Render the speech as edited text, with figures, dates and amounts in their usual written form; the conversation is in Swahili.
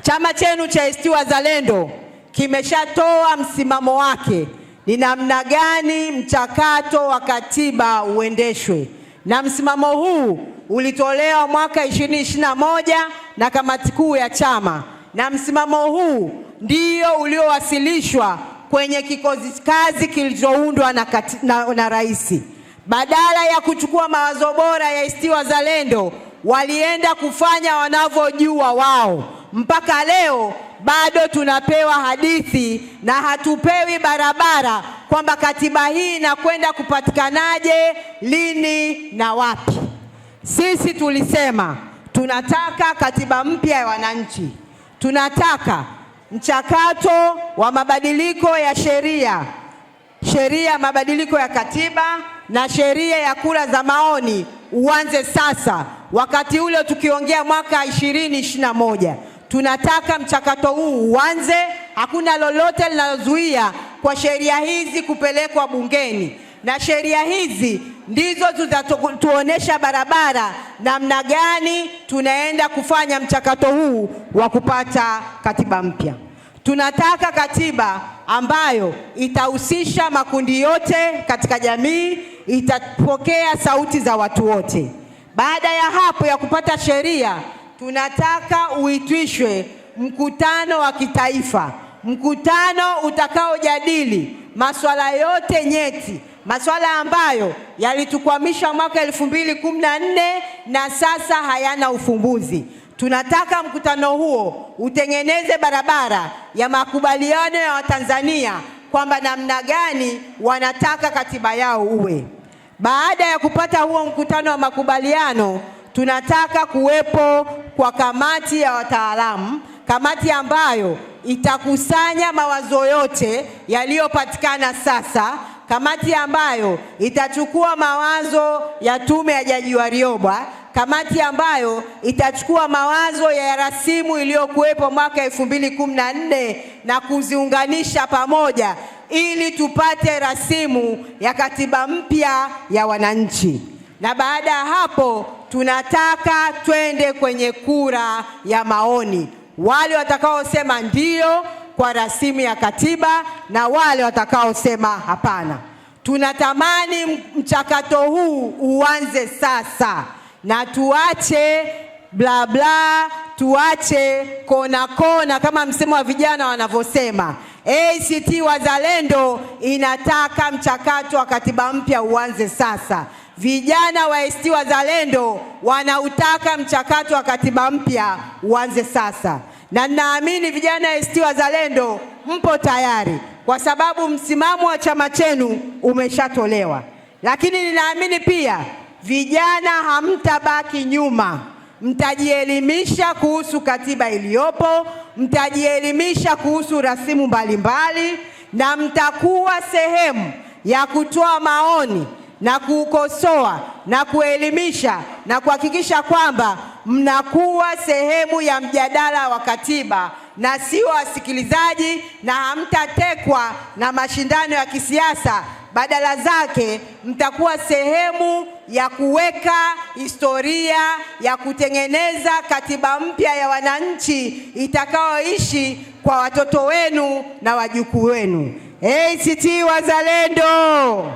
Chama chenu cha ACT Wazalendo kimeshatoa msimamo wake ni namna gani mchakato wa katiba uendeshwe, na msimamo huu ulitolewa mwaka 2021 na kamati kuu ya chama, na msimamo huu ndio uliowasilishwa kwenye kikosi kazi kilichoundwa na rais. Badala ya kuchukua mawazo bora ya ACT Wazalendo, walienda kufanya wanavyojua wao. Mpaka leo bado tunapewa hadithi na hatupewi barabara kwamba katiba hii inakwenda kupatikanaje, lini na wapi. Sisi tulisema tunataka katiba mpya ya wananchi. Tunataka mchakato wa mabadiliko ya sheria mabadiliko ya katiba na sheria ya kura za maoni uanze sasa, wakati ule tukiongea mwaka 2021. Tunataka mchakato huu uanze. Hakuna lolote linalozuia kwa sheria hizi kupelekwa bungeni, na sheria hizi ndizo zitatuonesha barabara namna gani tunaenda kufanya mchakato huu wa kupata katiba mpya. Tunataka katiba ambayo itahusisha makundi yote katika jamii, itapokea sauti za watu wote. Baada ya hapo ya kupata sheria, tunataka uitishwe mkutano wa kitaifa, mkutano utakaojadili masuala yote nyeti, masuala ambayo yalitukwamisha mwaka 2014 na sasa hayana ufumbuzi. Tunataka mkutano huo utengeneze barabara ya makubaliano ya Watanzania kwamba namna gani wanataka katiba yao uwe. Baada ya kupata huo mkutano wa makubaliano, tunataka kuwepo kwa kamati ya wataalamu, kamati ambayo itakusanya mawazo yote yaliyopatikana sasa, kamati ambayo itachukua mawazo ya tume ya Jaji Warioba, kamati ambayo itachukua mawazo ya rasimu iliyokuwepo mwaka 2014 na kuziunganisha pamoja ili tupate rasimu ya katiba mpya ya wananchi. Na baada ya hapo tunataka twende kwenye kura ya maoni, wale watakaosema ndio kwa rasimu ya katiba na wale watakaosema hapana. Tunatamani mchakato huu uanze sasa, na tuache bla bla, tuache kona kona kama msemo wa vijana wanavyosema. ACT Wazalendo inataka mchakato wa katiba mpya uanze sasa. Vijana wa ACT Wazalendo wanautaka mchakato wa katiba mpya uanze sasa. Na naamini vijana wa ACT Wazalendo mpo tayari, kwa sababu msimamo wa chama chenu umeshatolewa. Lakini ninaamini pia vijana hamtabaki nyuma. Mtajielimisha kuhusu katiba iliyopo, mtajielimisha kuhusu rasimu mbalimbali, na mtakuwa sehemu ya kutoa maoni na kukosoa na kuelimisha na kuhakikisha kwamba mnakuwa sehemu ya mjadala wa katiba na sio wasikilizaji, na hamtatekwa na mashindano ya kisiasa. Badala zake mtakuwa sehemu ya kuweka historia ya kutengeneza katiba mpya ya wananchi itakayoishi kwa watoto wenu na wajukuu wenu. ACT Wazalendo!